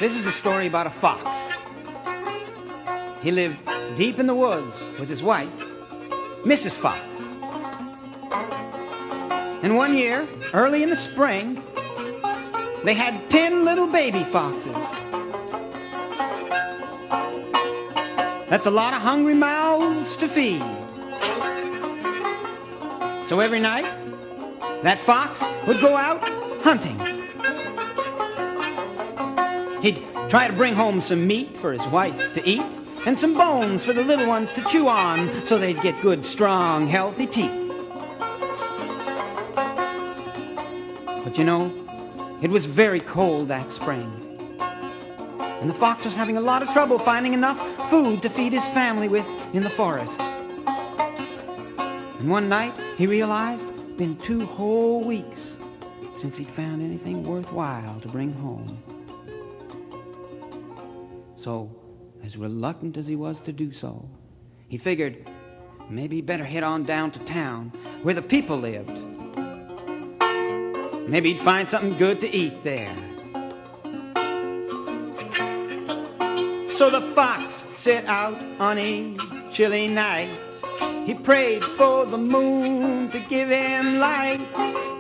This is a story about a fox. He lived deep in the woods with his wife, Mrs. Fox. And one year, early in the spring, they had 10 little baby foxes. That's a lot of hungry mouths to feed. So every night, that fox would go out hunting. He'd try to bring home some meat for his wife to eat, and some bones for the little ones to chew on so they'd get good, strong, healthy teeth. But you know, it was very cold that spring, and the fox was having a lot of trouble finding enough food to feed his family with in the forest. And one night, he realized it'd been 2 whole weeks since he'd found anything worthwhile to bring home. So, as reluctant as he was to do so, he figured maybe he'd better head on down to town where the people lived. Maybe he'd find something good to eat there. So the fox set out on a chilly night. He prayed for the moon to give him light.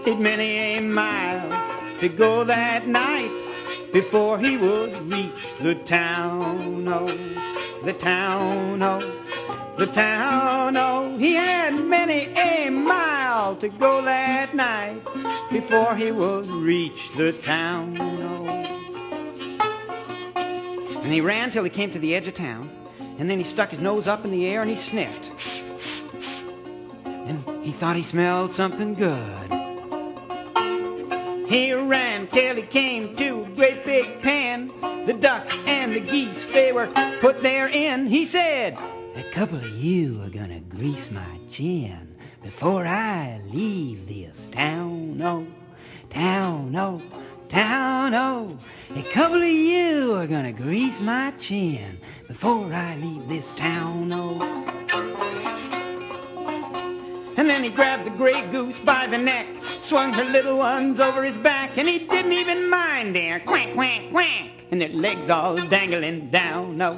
He'd many a mile to go that night before he would reach the town, oh, the town, oh, the town, oh. He had many a mile to go that night before he would reach the town, oh. And he ran till he came to the edge of town, and then he stuck his nose up in the air and he sniffed. And he thought he smelled something good. He ran till he came to a great big pen. The ducks and the geese, they were put therein. He said, "A couple of you are gonna grease my chin before I leave this town, oh, town, oh, town, oh. A couple of you are gonna grease my chin before I leave this town, oh." And then he grabbed the gray goose by the neck, swung her little ones over his back, and he didn't even mind their quack, quack, quack, and their legs all dangling down, oh,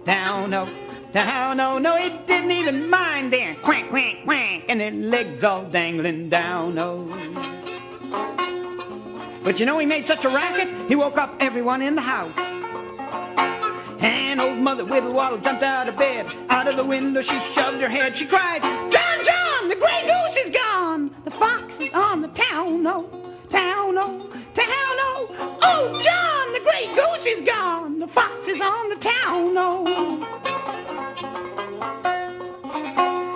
down, oh, down, oh. No, he didn't even mind their quack, quack, quack, and their legs all dangling down, oh. But you know, he made such a racket, he woke up everyone in the house. And old Mother Whittle-Waddle jumped out of bed. Out of the window she shoved her head. She cried, "John, John, the gray goose is gone. The fox is on the town, oh, town, oh, town, oh. Oh, John, the gray goose is gone. The fox is on the town, oh."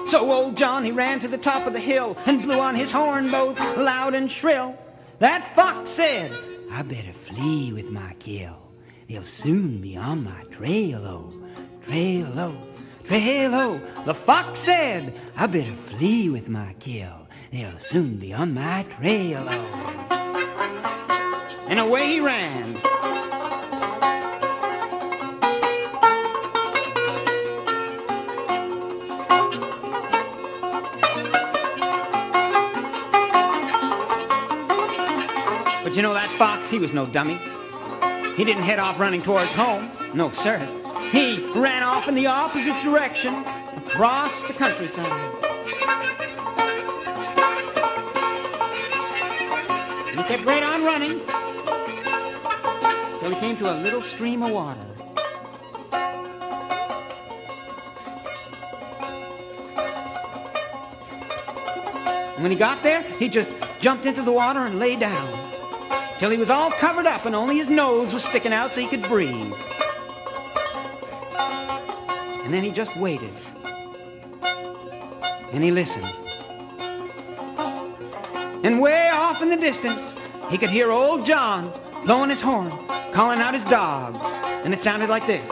So old John, he ran to the top of the hill and blew on his horn both loud and shrill. That fox said, "I better flee with my kill. They'll soon be on my trail, oh, trail, oh, trail, oh." The fox said, "I better flee with my kill. They'll soon be on my trail, oh." And away he ran. But you know, that fox, he was no dummy. He didn't head off running towards home. No, sir. He ran off in the opposite direction, across the countryside. And he kept right on running till he came to a little stream of water. And when he got there, he just jumped into the water and lay down till he was all covered up and only his nose was sticking out so he could breathe. And then he just waited. And he listened. And way off in the distance, he could hear old John blowing his horn, calling out his dogs. And it sounded like this.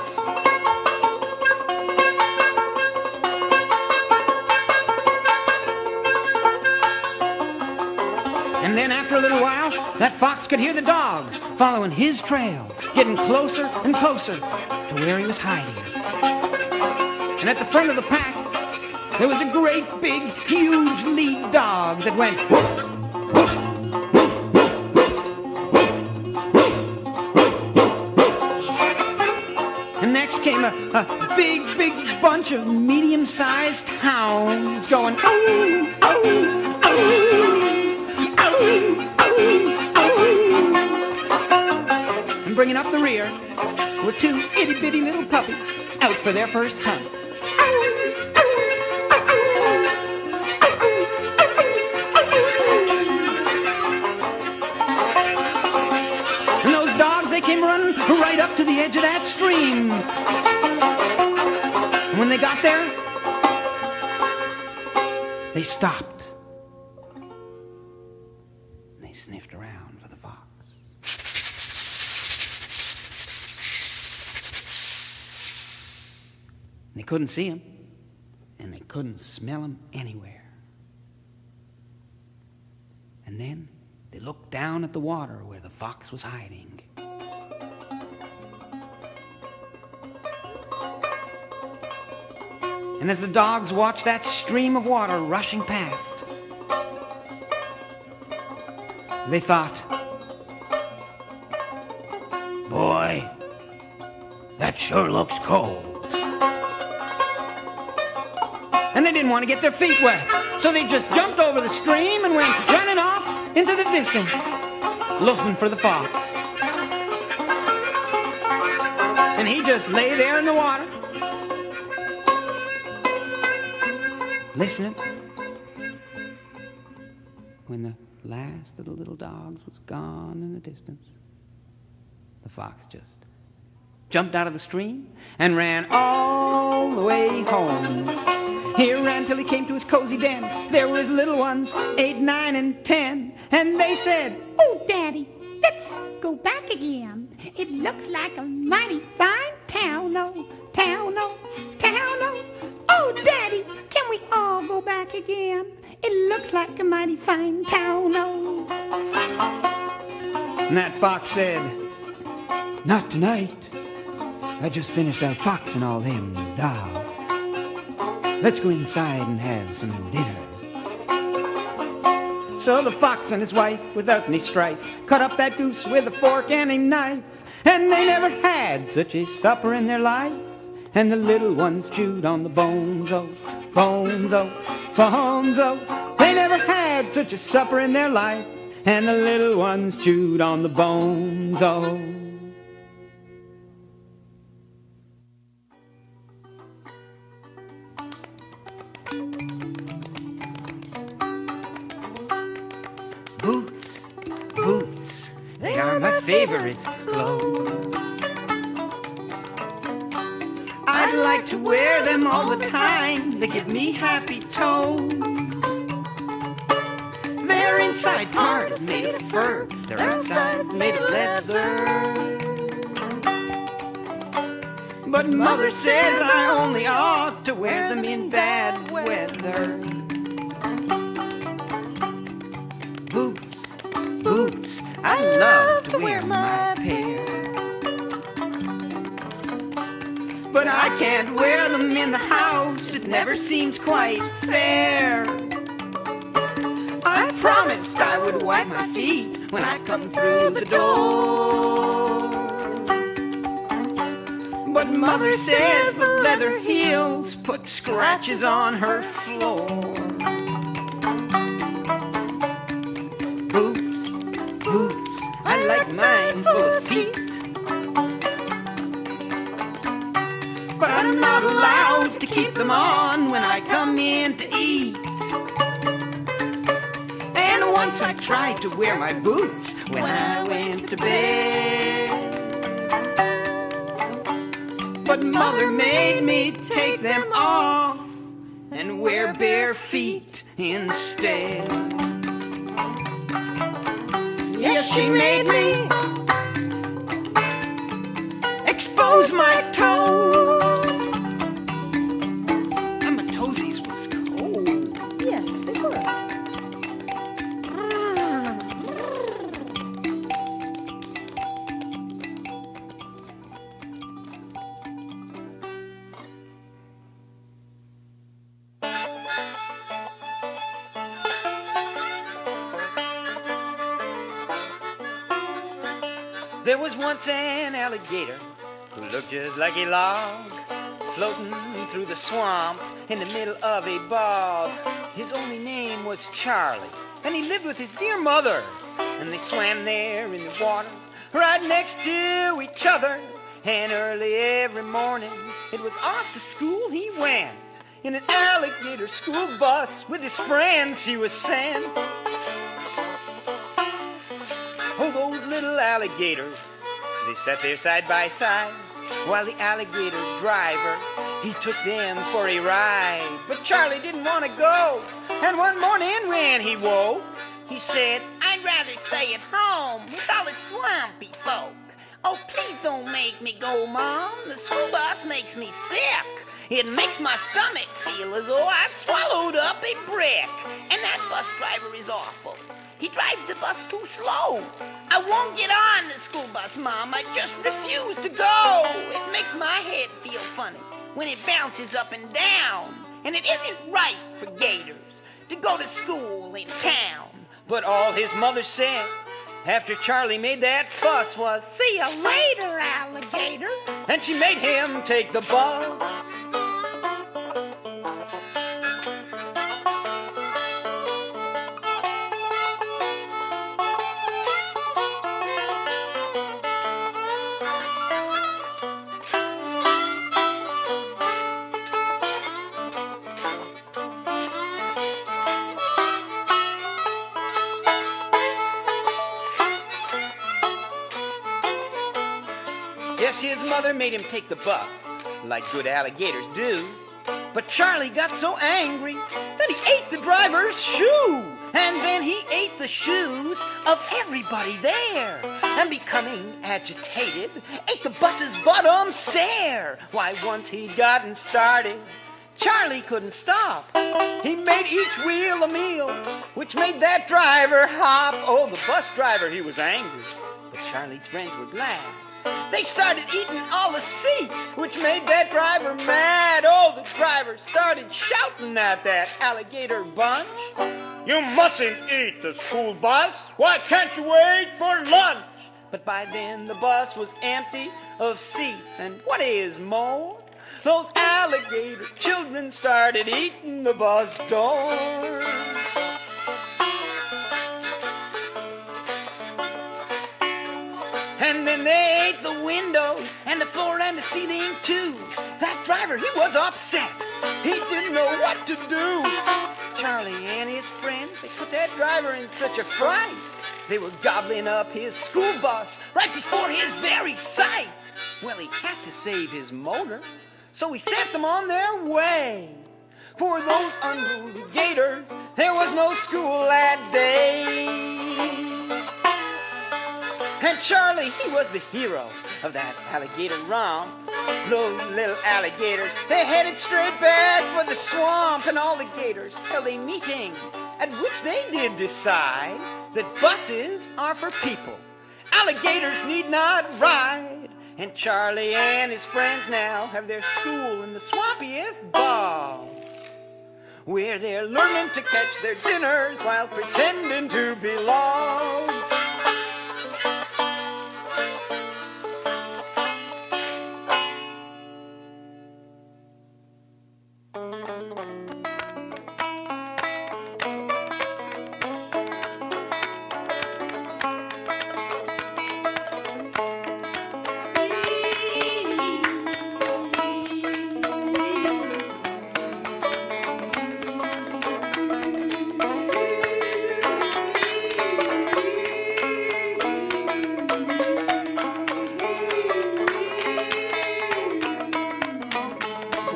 And then after a little while, that fox could hear the dogs following his trail, getting closer and closer to where he was hiding. And at the front of the pack, there was a great big, huge lead dog that went woof, woof, woof, woof, woof, woof, woof, woof, woof, woof. a big, big bunch of medium-sized hounds going, oh, oh, oh, oh, oh, oh. And bringing up the rear were two itty-bitty little puppies out for their first hunt. And those dogs, they came running right up to the edge of that stream. And when they got there, they stopped. And they sniffed around for the fox. And they couldn't see him, and they couldn't smell him anywhere. And then they looked down at the water where the fox was hiding. And as the dogs watched that stream of water rushing past, they thought, boy, that sure looks cold. And they didn't want to get their feet wet, so they just jumped over the stream and went running off into the distance, looking for the fox. And he just lay there in the water, listening. When the last of the little dogs was gone in the distance, the fox just jumped out of the stream and ran all the way home. He ran till he came to his cozy den. There were his little ones, 8, 9, and 10. And they said, "Oh, Daddy, let's go back again. It looks like a mighty fine town, oh, town, oh, town, oh. Oh, Daddy, can we all go back again? It looks like a mighty fine town, oh." And that fox said, "Not tonight. I just finished out foxing all them dogs. Let's go inside and have some dinner." So the fox and his wife, without any strife, cut up that goose with a fork and a knife. And they never had such a supper in their life. And the little ones chewed on the bones, oh, bones, oh, bones, oh. They never had such a supper in their life. And the little ones chewed on the bones, oh. Boots, boots, they are my favorite clothes. I'd like to wear them all the time. They give me happy toes. Their inside part is made of fur. Their outside's made of leather. But Mother says I only ought to wear them in bad weather. Boots, boots, I love to wear my pair. But I can't wear them in the house, it never seems quite fair. I promised I would wipe my feet when I come through the door. But Mother says the leather heels put scratches on her floor. Boots, boots, I like mine full of feet. But I'm not allowed to keep them on when I come in to eat. And once I tried to wear my boots when I went to bed. But Mother made me take them off and wear bare feet instead. Yes, she made me expose my toes. And my toesies was cold. Yes, they were. There was once an alligator who looked just like a log. floating through the swamp in the middle of a bog. His only name was Charlie, and he lived with his dear mother. And they swam there in the water, right next to each other. And early every morning, it was off to school he went. In an alligator school bus with his friends he was sent. Oh, those little alligators, they sat there side by side, while the alligator driver, he took them for a ride. But Charlie didn't want to go, and one morning when he woke, he said, I'd rather stay at home with all the swampy folk. Oh, please don't make me go, Mom. The school bus makes me sick. It makes my stomach feel as though I've swallowed up a brick. And that bus driver is awful. He drives the bus too slow. I won't get on the school bus, Mom. I just refuse to go. It makes my head feel funny when it bounces up and down. And it isn't right for gators to go to school in town. But all his mother said after Charlie made that fuss was, See you later, alligator. and she made him take the bus. Yes, his mother made him take the bus, like good alligators do. But Charlie got so angry that he ate the driver's shoe. And then he ate the shoes of everybody there. And becoming agitated, ate the bus's bottom stair. Why, once he'd gotten started, Charlie couldn't stop. He made each wheel a meal, which made that driver hop. Oh, the bus driver, he was angry. But Charlie's friends were glad. They started eating all the seats, which made that driver mad. Oh, the driver started shouting at that alligator bunch. You mustn't eat the school bus. Why can't you wait for lunch? But by then the bus was empty of seats. And what is more, those alligator children started eating the bus door. And then they ate the windows and the floor and the ceiling too. That driver, he was upset. He didn't know what to do. Charlie and his friends, they put that driver in such a fright. They were gobbling up his school bus right before his very sight. Well, he had to save his motor, so he sent them on their way. For those unruly gators, there was no school that day. And Charlie, he was the hero of that alligator romp. Those little alligators, they headed straight back for the swamp, and all the gators held a meeting at which they did decide that buses are for people. Alligators need not ride. And Charlie and his friends now have their school in the swampiest bogs, where they're learning to catch their dinners while pretending to be logs.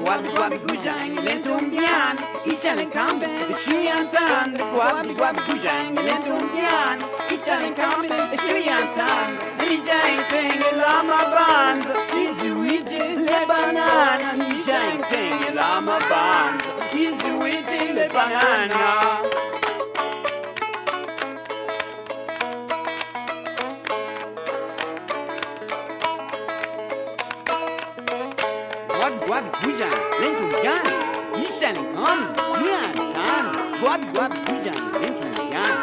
Guabi guabi gujang lentung yan, ishaling kamben, the tree and tan. Guabi guabi gujang lentung yan, ishaling kamben, the tree and tan. Nijang ting lama bands, izuiji le banana. Nijang ting lama bands, izuiji le banana. Guabi guabi gujang lentung yan, ishaling kamben, the tree and tan. Guabi guabi gujang lentung yan,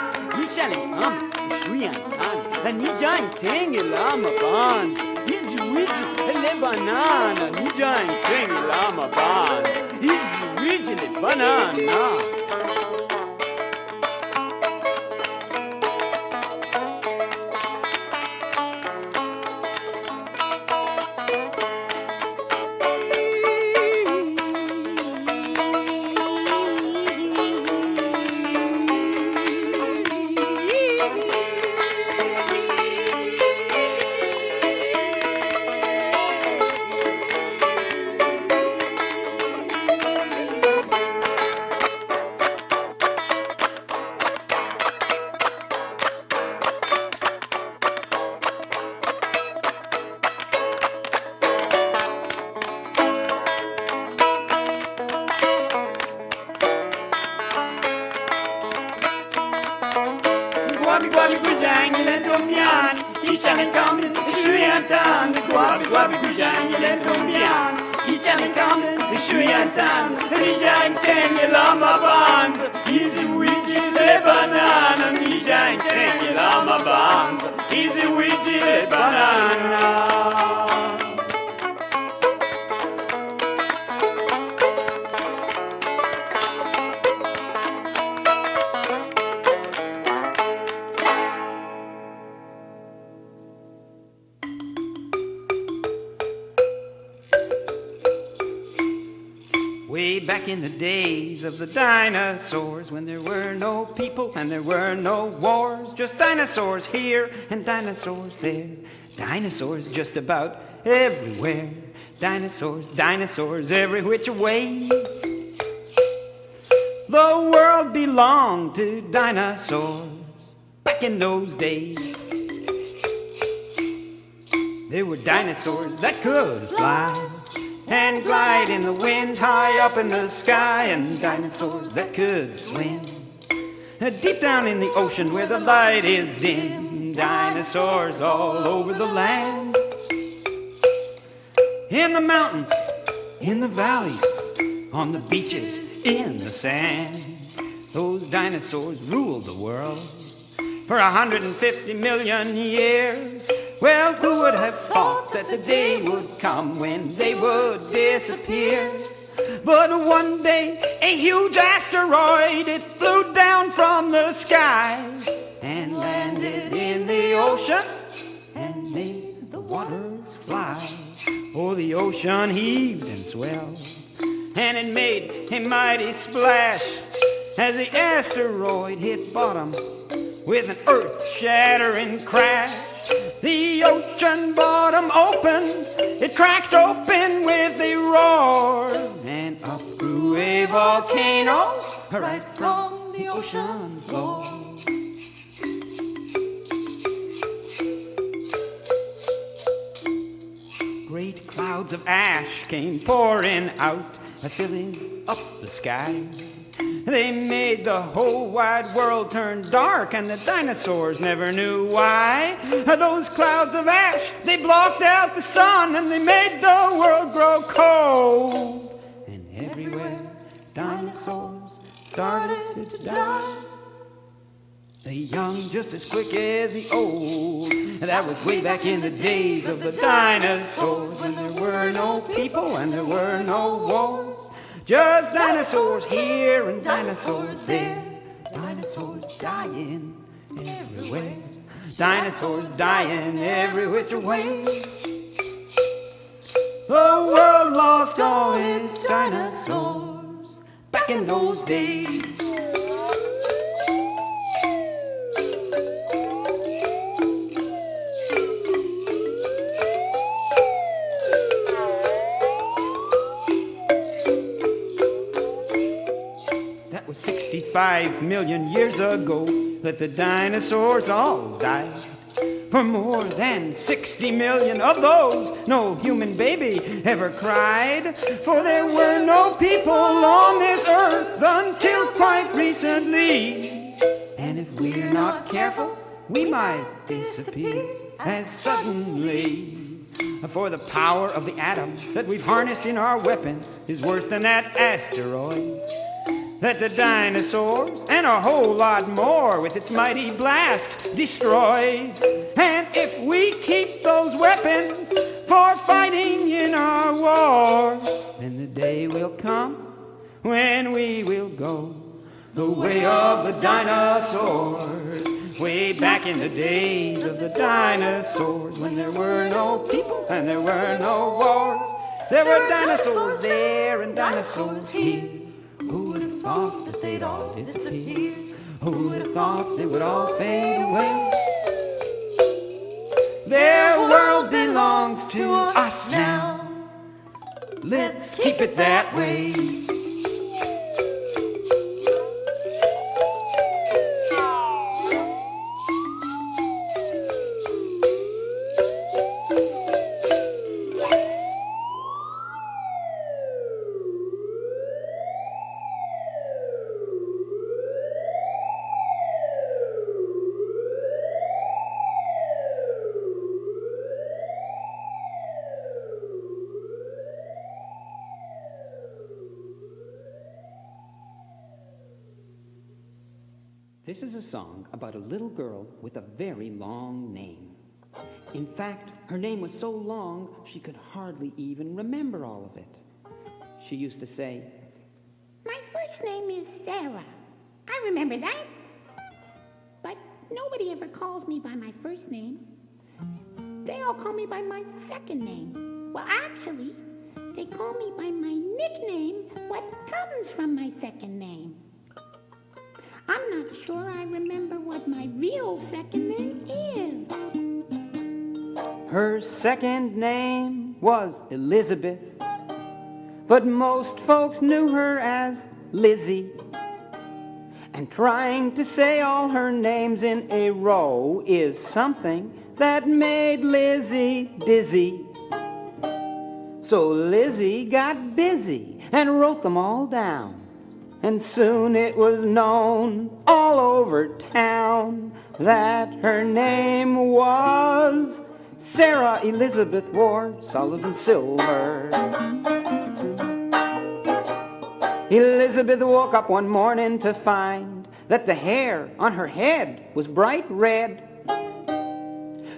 ishaling kamben, the tree and tan. Nijang ting lama bands, izuiji le banana, Nijang Tengi Lama Ban. Easy Weezy banana. Guabi Guabi Gujang ile dumyan, ichane kamen shuyantan. Guabi Guabi Gujang ile dumyan, ichane kamen shuyantan. Nijang tengi lama band, easy wiji le banana. Nijang tengi lama band, easy wiji le banana. Way back in the days of the dinosaurs, when there were no people and there were no wars, just dinosaurs here and dinosaurs there, dinosaurs just about everywhere, dinosaurs, dinosaurs every which way. The world belonged to dinosaurs back in those days. There were dinosaurs that could fly and glide in the wind high up in the sky, and dinosaurs that could swim deep down in the ocean where the light is dim. Dinosaurs all over the land, in the mountains, in the valleys, on the beaches, in the sand. Those dinosaurs ruled the world for 150 million years. Well, who would have thought that the day would come when they would disappear? But one day, a huge asteroid, it flew down from the sky and landed in the ocean and made the waters fly. Oh, the ocean heaved and swelled, and it made a mighty splash as the asteroid hit bottom with an earth-shattering crash. The ocean bottom opened, it cracked open with a roar, and up grew a volcano right from the ocean floor. Great clouds of ash came pouring out, filling up the sky. They made the whole wide world turn dark, and the dinosaurs never knew why. Those clouds of ash, they blocked out the sun, and they made the world grow cold. And everywhere dinosaurs started to die, the young just as quick as the old. That was way back in the days of the dinosaurs, when there were no people and there were no wars. Just dinosaurs here and dinosaurs there, dinosaurs dying everywhere, dinosaurs dying every which way. The world lost all its dinosaurs back in those days. That was 65 million years ago that the dinosaurs all died. For more than 60 million of those, no human baby ever cried. For there were no people on this earth until quite recently. And if we're not careful, we might disappear as suddenly. For the power of the atom that we've harnessed in our weapons is worse than that asteroid that the dinosaurs and a whole lot more with its mighty blast destroyed. And if we keep those weapons for fighting in our wars. Then the day will come when we will go the way of the dinosaurs. Way back in the days of the dinosaurs, when there were no people and there were no wars. There were dinosaurs there and dinosaurs here. Who would have thought that they'd all disappear? Who would have thought they would all fade away? Their world belongs to us now. Let's keep it that way. This is a song about a little girl with a very long name. In fact, her name was so long she could hardly even remember all of it. She used to say, My first name is Sarah. I remember that. But nobody ever calls me by my first name. They all call me by my second name. Well, actually, they call me by my nickname, what comes from my second name. I'm not sure I remember what my real second name is. Her second name was Elizabeth, but most folks knew her as Lizzie. And trying to say all her names in a row is something that made Lizzie dizzy. So Lizzie got busy and wrote them all down. And soon it was known all over town that her name was Sarah Elizabeth Ward Sullivan Silver. Elizabeth woke up one morning to find that the hair on her head was bright red.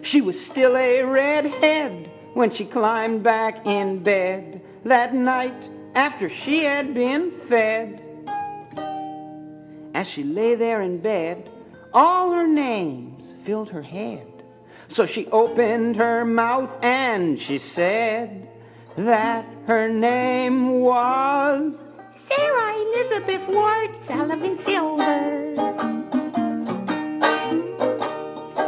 She was still a redhead when she climbed back in bed that night after she had been fed. As she lay there in bed, all her names filled her head. So she opened her mouth and she said that her name was Sarah Elizabeth Ward Sullivan Silver.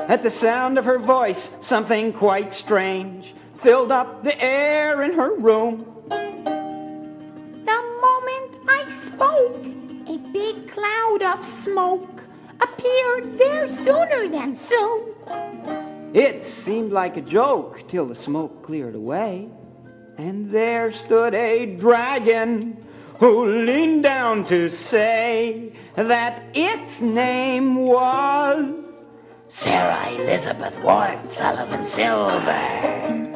At the sound of her voice, something quite strange filled up the air in her room. The moment I spoke, a big cloud of smoke appeared there sooner than soon. It seemed like a joke till the smoke cleared away, and there stood a dragon who leaned down to say that its name was Sarah Elizabeth Ward Sullivan Silver.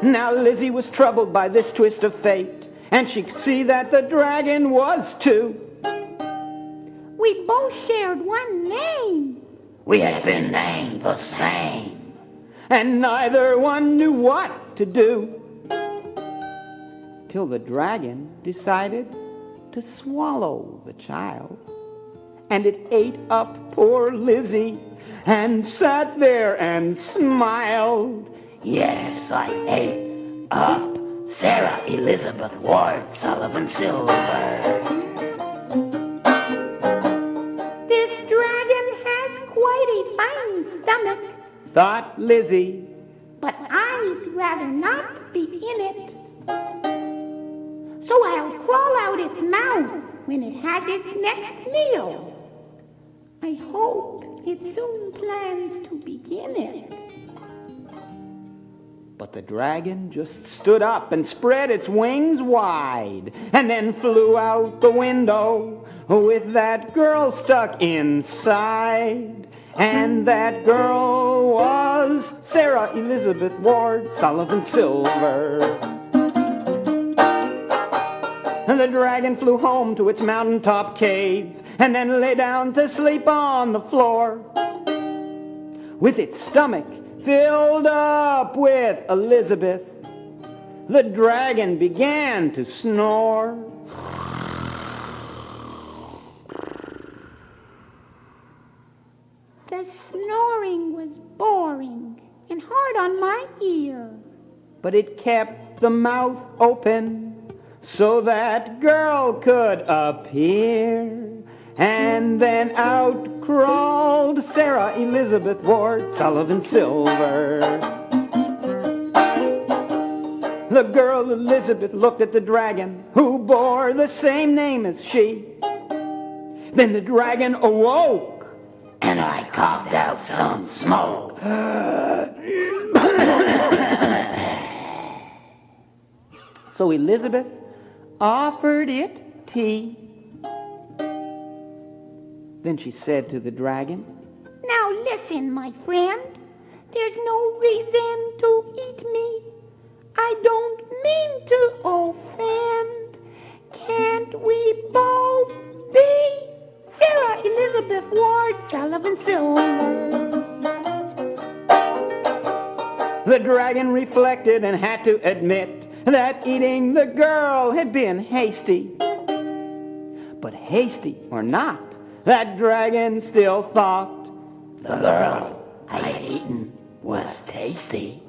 Now Lizzie was troubled by this twist of fate, and she could see that the dragon was too. We both shared one name. We had been named the same. And neither one knew what to do. Till the dragon decided to swallow the child. And it ate up poor Lizzie and sat there and smiled. Yes, I ate up Sarah Elizabeth Ward Sullivan Silver. This dragon has quite a fine stomach, Thought Lizzie. but I'd rather not be in it. So I'll crawl out its mouth when it has its next meal. I hope it soon plans to begin it. But the dragon just stood up and spread its wings wide, and then flew out the window with that girl stuck inside. And that girl was Sarah Elizabeth Ward Sullivan Silver. And the dragon flew home to its mountaintop cave, and then lay down to sleep on the floor, with its stomach filled up with Elizabeth, the dragon began to snore. The snoring was boring and hard on my ear. But it kept the mouth open so that girl could appear. And then out crawled Sarah Elizabeth Ward Sullivan Silver. The girl Elizabeth looked at the dragon, who bore the same name as she. Then the dragon awoke, and I coughed out some smoke. So Elizabeth offered it tea. Then she said to the dragon, Now listen, my friend. There's no reason to eat me. I don't mean to offend. Can't we both be Sarah Elizabeth Ward Sullivan Silver? The dragon reflected and had to admit that eating the girl had been hasty. But hasty or not, that dragon still thought the girl I had eaten was tasty.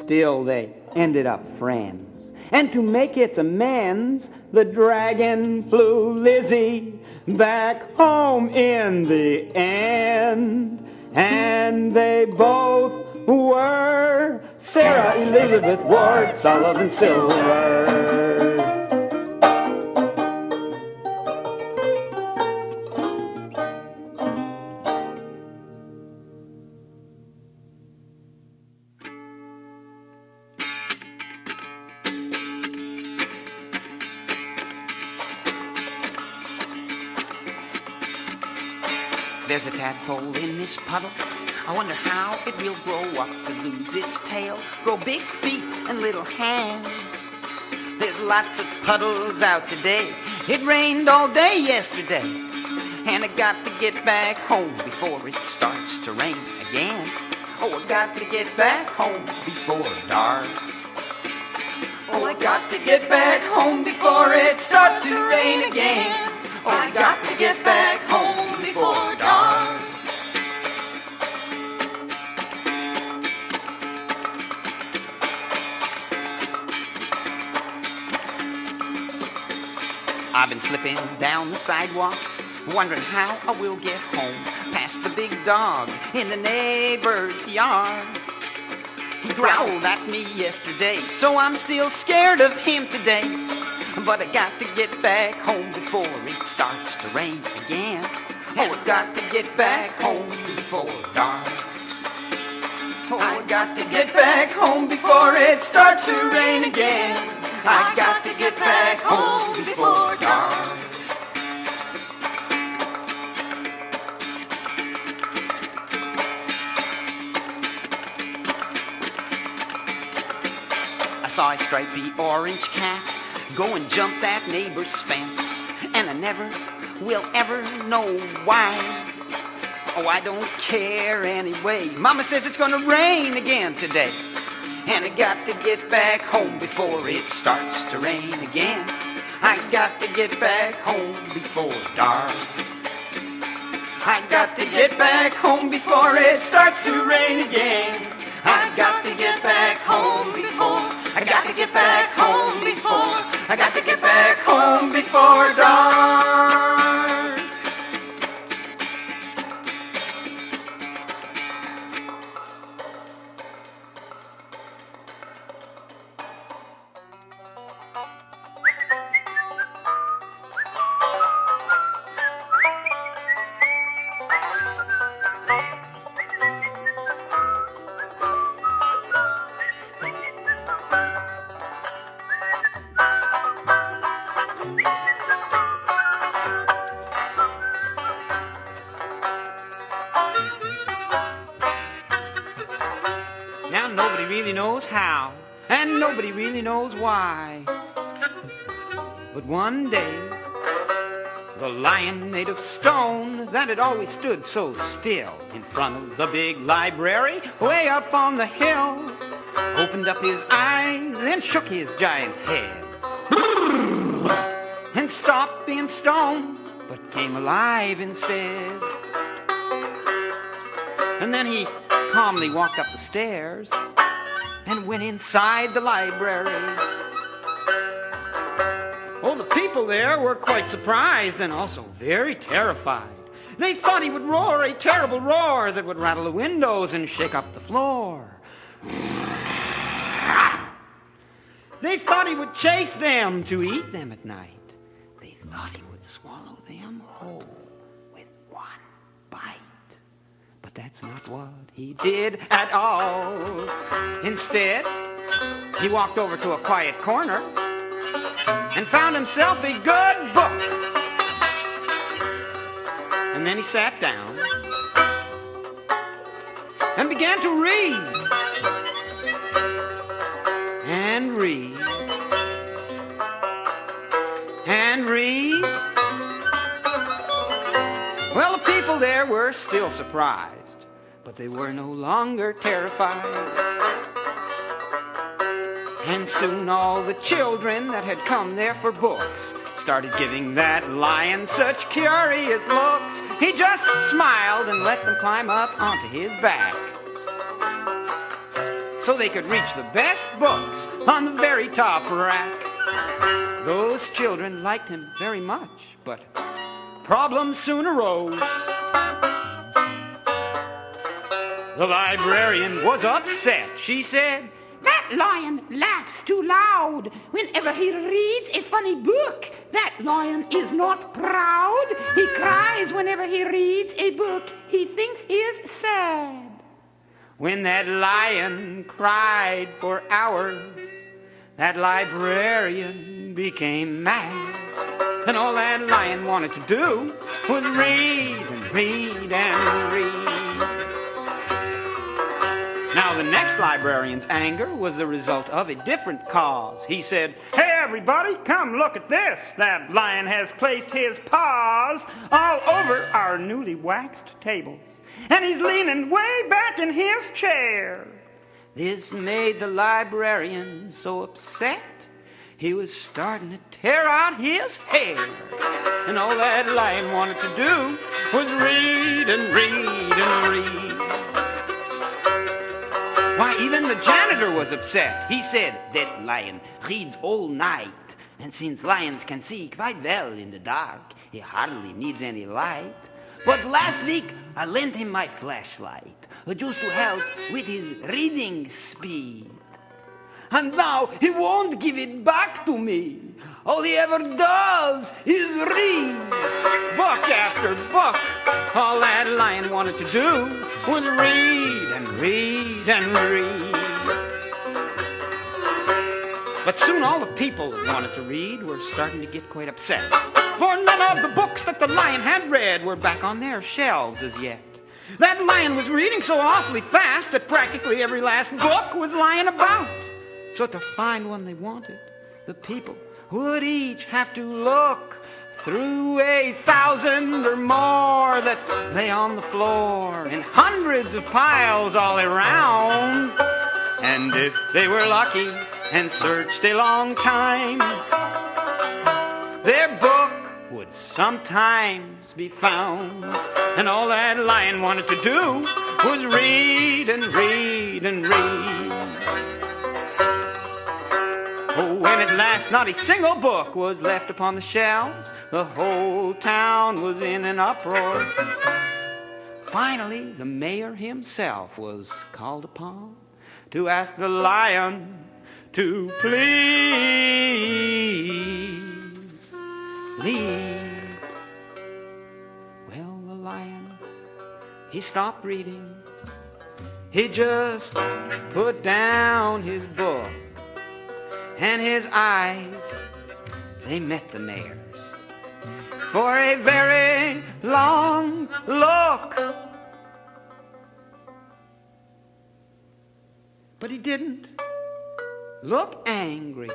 Still, they ended up friends. And to make its amends, the dragon flew Lizzie back home in the end. And they both were Sarah Elizabeth Ward Sullivan Silver. There's a tadpole in this puddle. I wonder how it will grow up to lose its tail, grow big feet and little hands. There's lots of puddles out today. It rained all day yesterday, and I got to get back home before it starts to rain again. Oh, I got to get back home before dark. Oh, I got to get back home before it starts to rain again. Oh, I got to get back home before dark. I've been slipping down the sidewalk, wondering how I will get home, past the big dog in the neighbor's yard. He growled at me yesterday, so I'm still scared of him today. But I got to get back home before it starts to rain again. Oh, I got to get back home before dark. Oh, I got to get back home before it starts to rain again. I got to get back home before dark. I saw a stripy orange cat go and jump that neighbor's fence, and I never will ever know why. Oh, I don't care anyway. Mama says it's gonna rain again today, and I got to get back home before it starts to rain again. I got to get back home before dark. I got to get back home before it starts to rain again. I got to get back home before. I got to get back home before. I got to get back home before dark. Now nobody really knows how, and nobody really knows why. But one day, the lion made of stone that had always stood so still in front of the big library way up on the hill opened up his eyes and shook his giant head and stopped being stone but came alive instead. And then he calmly walked up the stairs and went inside the library. Oh, the people there were quite surprised and also very terrified. They thought he would roar a terrible roar that would rattle the windows and shake up the floor. They thought he would chase them to eat them at night. They thought he would swallow them whole with one bite. But that's not what he did at all. Instead, he walked over to a quiet corner and found himself a good book. And then he sat down and began to read and read and read. Well, the people there were still surprised, but they were no longer terrified. And soon all the children that had come there for books started giving that lion such curious looks. He just smiled and let them climb up onto his back so they could reach the best books on the very top rack. Those children liked him very much, but problems soon arose. The librarian was upset. She said, "That lion laughs too loud whenever he reads a funny book. That lion is not proud. He cries whenever he reads a book he thinks is sad." When that lion cried for hours, that librarian became mad. And all that lion wanted to do was read and read and read. Now, the next librarian's anger was the result of a different cause. He said, "Hey, everybody, come look at this. That lion has placed his paws all over our newly waxed tables, and he's leaning way back in his chair." This made the librarian so upset, he was starting to tear out his hair. And all that lion wanted to do was read and read and read. Why, even the janitor was upset. He said, "That lion reads all night, and since lions can see quite well in the dark, he hardly needs any light. But last week I lent him my flashlight, just to help with his reading speed. And now he won't give it back to me. All he ever does is read book after book." All that lion wanted to do was read and read and read. But soon all the people that wanted to read were starting to get quite upset, for none of the books that the lion had read were back on their shelves as yet. That lion was reading so awfully fast that practically every last book was lying about. So to find one they wanted, the people would each have to look through 1,000 or more that lay on the floor in hundreds of piles all around. And if they were lucky and searched a long time, their book would sometimes be found. And all that lion wanted to do was read and read and read. Oh, when at last not a single book was left upon the shelves, the whole town was in an uproar. Finally, the mayor himself was called upon to ask the lion to please leave. Well, the lion, he stopped reading. He just put down his book, and his eyes, they met the mayor's for a very long look. But he didn't look angry.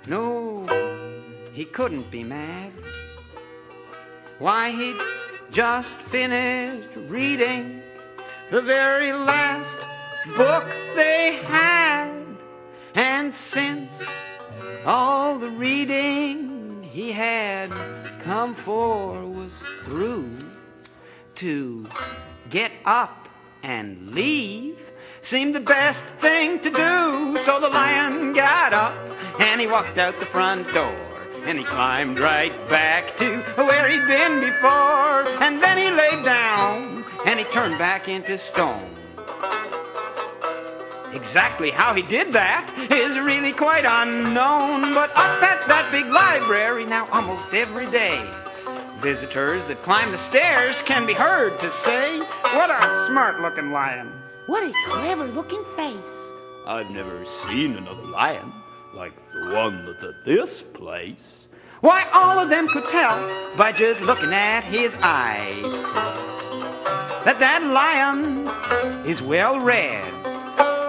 No, he couldn't be mad. Why, he'd just finished reading the very last book they had. And since all the reading he had come for was through, to get up and leave seemed the best thing to do. So the lion got up and he walked out the front door, and he climbed right back to where he'd been before. And then he laid down and he turned back into stone. Exactly how he did that is really quite unknown, but up at that big library now almost every day, visitors that climb the stairs can be heard to say, "What a smart-looking lion." What a clever-looking face. "I've never seen another lion like the one that's at this place." Why, all of them could tell by just looking at his eyes that that lion is well-read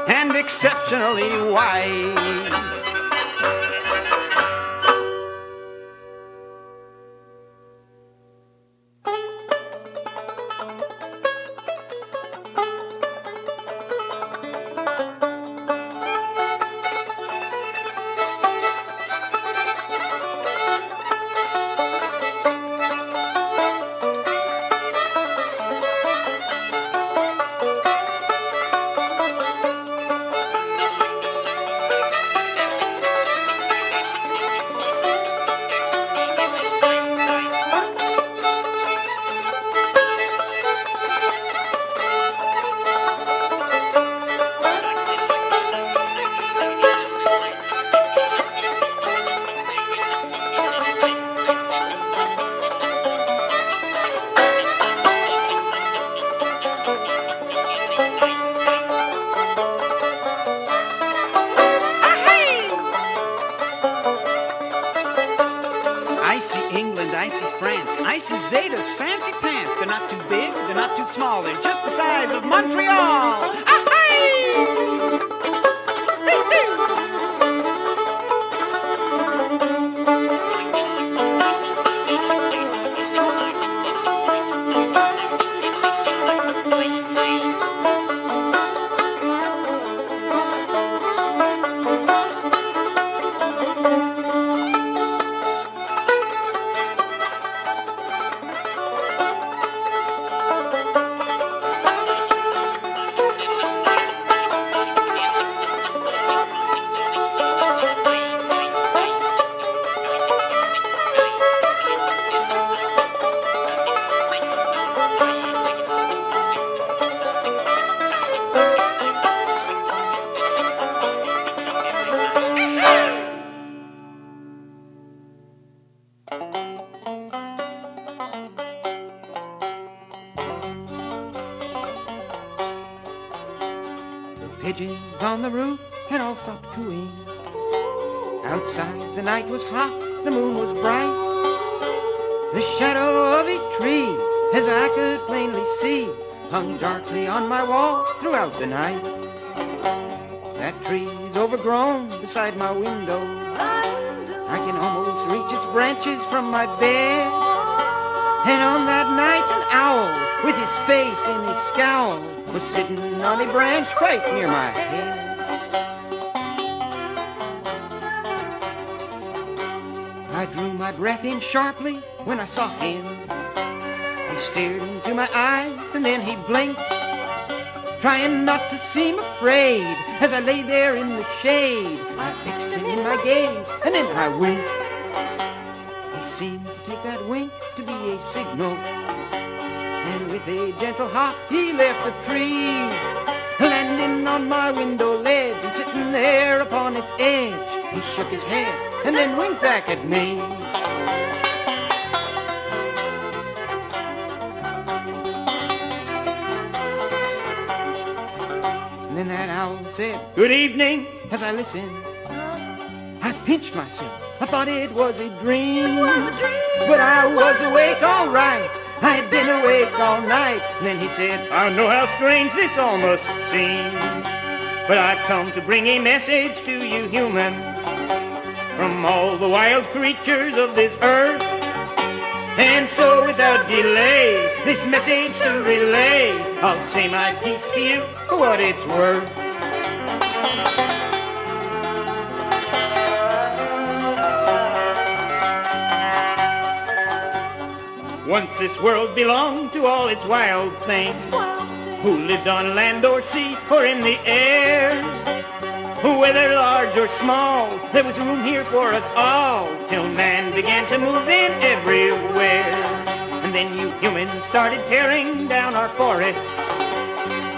and exceptionally wise. I see France. I see Zeta's fancy pants. They're not too big, they're not too small. They're just the size of Montreal. Pigeons on the roof had all stopped cooing. Outside the night was hot, the moon was bright. The shadow of a tree, as I could plainly see, hung darkly on my walls throughout the night. That tree's overgrown beside my window. I can almost reach its branches from my bed. And on that night an owl, with his face in his scowl, was sitting on a branch quite near my head. I drew my breath in sharply when I saw him. He stared into my eyes and then he blinked, trying not to seem afraid. As I lay there in the shade, I fixed him in my gaze and then I winked. He seemed to take that wink to be a signal, and with a gentle hop he left the tree, landing on my window ledge and sitting there upon its edge. He shook his head and then winked back at me. And then that owl said, "Good evening," as I listened. I pinched myself. I thought it was a dream. But I was awake all right. I had been awake all night. And then he said, "I know how strange this all must seem, but I've come to bring a message to you humans from all the wild creatures of this earth. And so with a delay, this message to relay. I'll say my piece to you for what it's worth. Once this world belonged to all its wild things, who lived on land or sea or in the air. Whether large or small, there was room here for us all, till man began to move in everywhere. And then you humans started tearing down our forests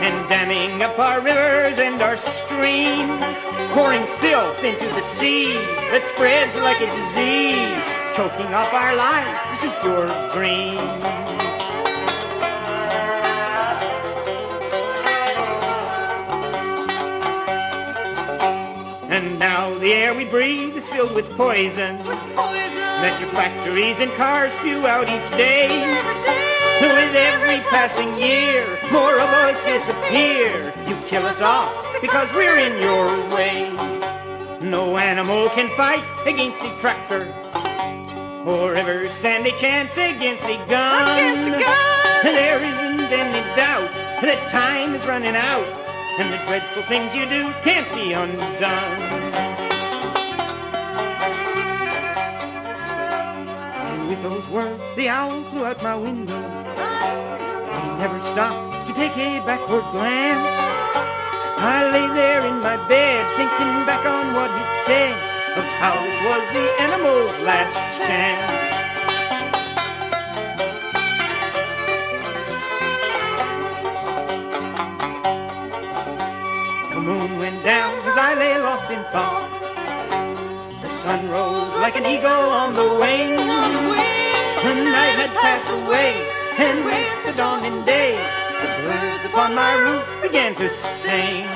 and damming up our rivers and our streams, pouring filth into the seas that spreads like a disease, choking off our lives to suit your dreams. And now the air we breathe is filled with poison that your factories and cars spew out each day. With every passing year, more of us disappear. You kill us off because we're in your way. No animal can fight against a tractor or ever stand a chance against a gun. There isn't any doubt that time is running out, and the dreadful things you do can't be undone. And with those words, the owl flew out my window. He never stopped to take a backward glance. I lay there in my bed, thinking back on what he'd said, of how this was the animal's last chance. The moon went down as I lay lost in thought. The sun rose like an eagle on the wing. The night had passed away, and with the dawning day, the birds upon my roof began to sing.